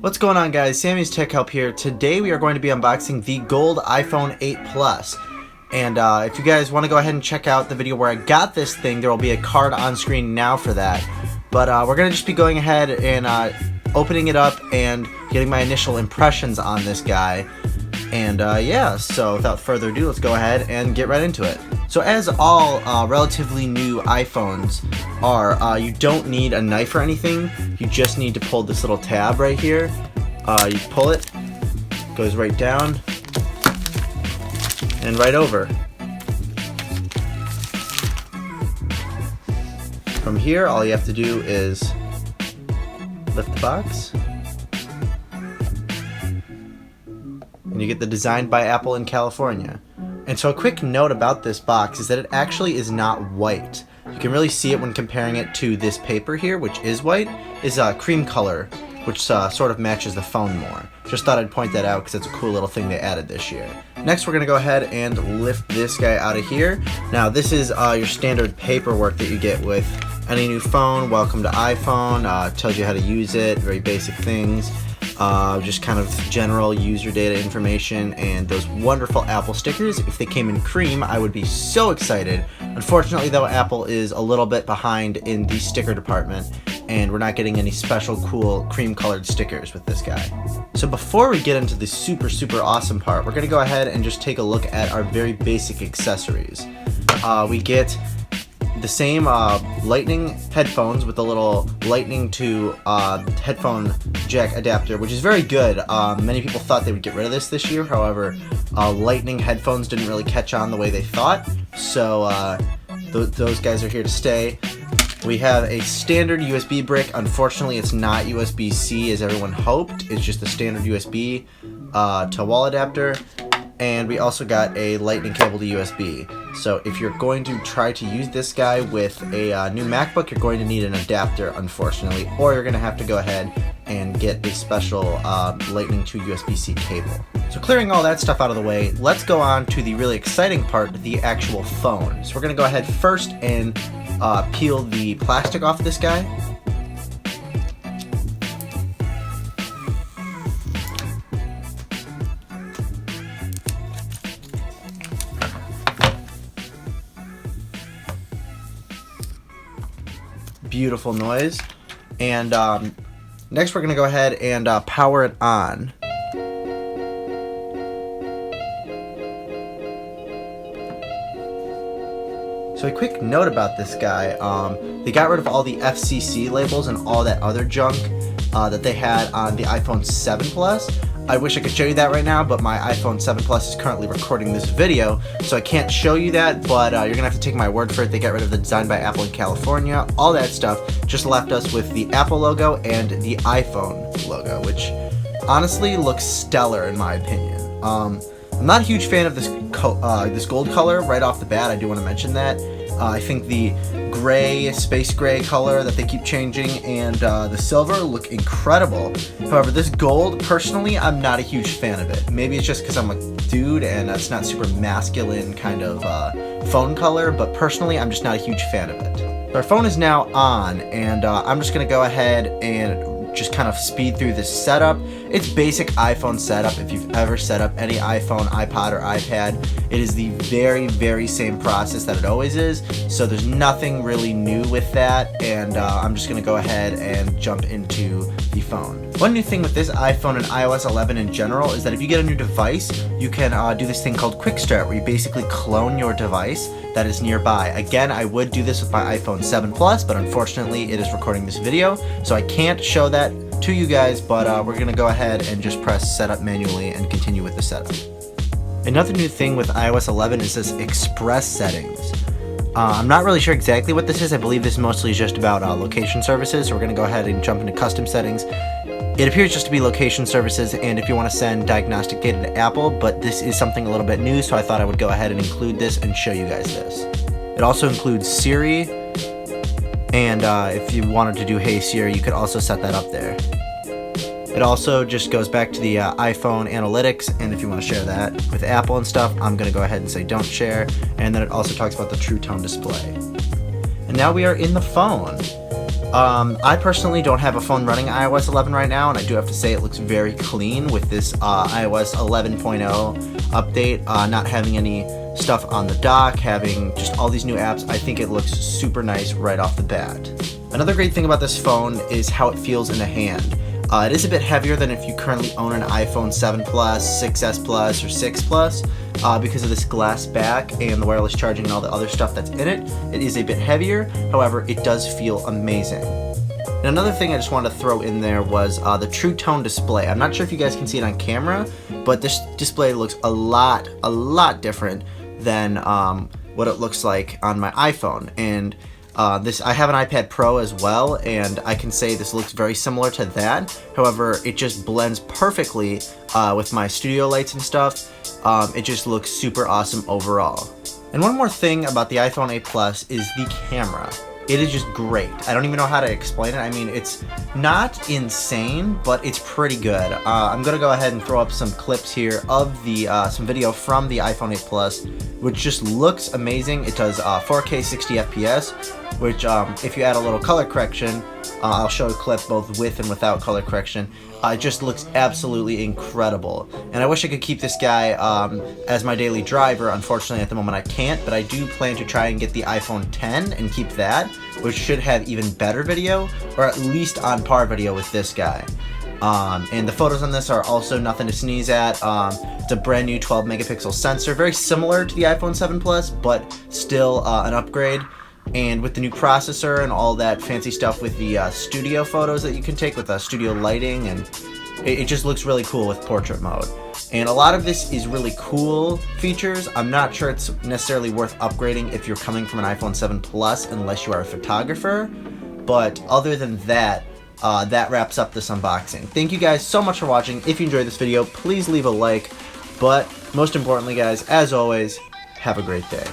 What's going on, guys? Sammy's Tech Help here. Today we are going to be unboxing the gold iPhone 8 Plus. And if you guys want to go ahead and check out the video where I got this thing, there will be a card on screen now for that. But we're going to just be going ahead and opening it up and getting my initial impressions on this guy. And yeah, so without further ado, let's go ahead and get right into it. So as all relatively new iPhones are, you don't need a knife or anything. You just need to pull this little tab right here. You pull it, goes right down, and right over. From here, all you have to do is lift the box, and you get the Designed by Apple in California. And so a quick note about this box is that it actually is not white. You can really see it when comparing it to this paper here, which is white, is a cream color, which sort of matches the phone more. Just thought I'd point that out because it's a cool little thing they added this year. Next, we're going to go ahead and lift this guy out of here. Now, this is your standard paperwork that you get with any new phone. Welcome to iPhone. Tells you how to use it, very basic things. Just kind of general user data information and those wonderful Apple stickers. If they came in cream, I would be so excited. Unfortunately, though, Apple is a little bit behind in the sticker department, and we're not getting any special cool cream colored stickers with this guy. So before we get into the super awesome part, we're going to go ahead and just take a look at our very basic accessories. We get the same lightning headphones with a little lightning to headphone jack adapter, which is very good. Many people thought they would get rid of this year. However, lightning headphones didn't really catch on the way they thought, so those guys are here to stay. We have a standard USB brick. Unfortunately, it's not USB-C as everyone hoped. It's just a standard USB to wall adapter. And we also got a lightning cable to USB. So if you're going to try to use this guy with a new MacBook, you're going to need an adapter, unfortunately, or you're going to have to go ahead and get a special lightning to USB-C cable. So clearing all that stuff out of the way, let's go on to the really exciting part, the actual phone. So we're going to go ahead first and peel the plastic off this guy. Beautiful noise. And next we're going to go ahead and power it on. So a quick note about this guy, they got rid of all the FCC labels and all that other junk that they had on the iPhone 7 Plus. I wish I could show you that right now, but my iPhone 7 Plus is currently recording this video, so I can't show you that, but you're going to have to take my word for it. They got rid of the Designed by Apple in California, all that stuff, just left us with the Apple logo and the iPhone logo, which honestly looks stellar in my opinion. I'm not a huge fan of this this gold color right off the bat. I do want to mention that. I think the gray, space gray color that they keep changing and the silver look incredible. However, this gold, personally, I'm not a huge fan of it. Maybe it's just because I'm a dude and it's not super masculine kind of phone color, but personally, I'm just not a huge fan of it. Our phone is now on, and I'm just going to go ahead and just kind of speed through this setup. It's basic iPhone setup. If you've ever set up any iPhone, iPod, or iPad, it is the very same process that it always is. So there's nothing really new with that, and I'm just going to go ahead and jump into the phone. One new thing with this iPhone and iOS 11 in general is that if you get a new device, you can do this thing called Quick Start, where you basically clone your device that is nearby. Again, I would do this with my iPhone 7 Plus, but unfortunately it is recording this video, so I can't show that to you guys, but we're going to go ahead and just press setup manually and continue with the setup. Another new thing with iOS 11 is this express settings. I'm not really sure exactly what this is. I believe this mostly is just about location services, so we're going to go ahead and jump into custom settings. It appears just to be location services, and if you want to send diagnostic data to Apple, but this is something a little bit new, so I thought I would go ahead and include this and show you guys this. It also includes Siri, and if you wanted to do Hey Siri, you could also set that up there. It also just goes back to the iPhone analytics, and if you want to share that with Apple and stuff, I'm going to go ahead and say don't share, and then it also talks about the True Tone display. And now we are in the phone. I personally don't have a phone running iOS 11 right now, and I do have to say it looks very clean with this iOS 11.0 update, not having any stuff on the dock, having just all these new apps. I think it looks super nice right off the bat. Another great thing about this phone is how it feels in the hand. It is a bit heavier than if you currently own an iPhone 7 Plus, 6S Plus, or 6 Plus. Because of this glass back and the wireless charging and all the other stuff that's in it, it is a bit heavier. However, it does feel amazing. And another thing I just wanted to throw in there was the True Tone display. I'm not sure if you guys can see it on camera, but this display looks a lot different than what it looks like on my iPhone. And I have an iPad Pro as well, and I can say this looks very similar to that. However, it just blends perfectly with my studio lights and stuff. It just looks super awesome overall. And one more thing about the iPhone 8 Plus is the camera. It is just great. I don't even know how to explain it. I mean, it's not insane, but it's pretty good. I'm gonna go ahead and throw up some clips here of the some video from the iPhone 8 Plus, which just looks amazing. It does 4K 60 FPS, which if you add a little color correction, I'll show a clip both with and without color correction. It just looks absolutely incredible. And I wish I could keep this guy as my daily driver. Unfortunately, at the moment I can't, but I do plan to try and get the iPhone 10 and keep that, which should have even better video, or at least on par video with this guy. And the photos on this are also nothing to sneeze at. It's a brand new 12 megapixel sensor, very similar to the iPhone 7 Plus, but still an upgrade. And with the new processor and all that fancy stuff with the studio photos that you can take with studio lighting, and it just looks really cool with portrait mode. And a lot of this is really cool features. I'm not sure it's necessarily worth upgrading if you're coming from an iPhone 7 Plus unless you are a photographer. But other than that, that wraps up this unboxing. Thank you guys so much for watching. If you enjoyed this video, please leave a like. But most importantly, guys, as always, have a great day.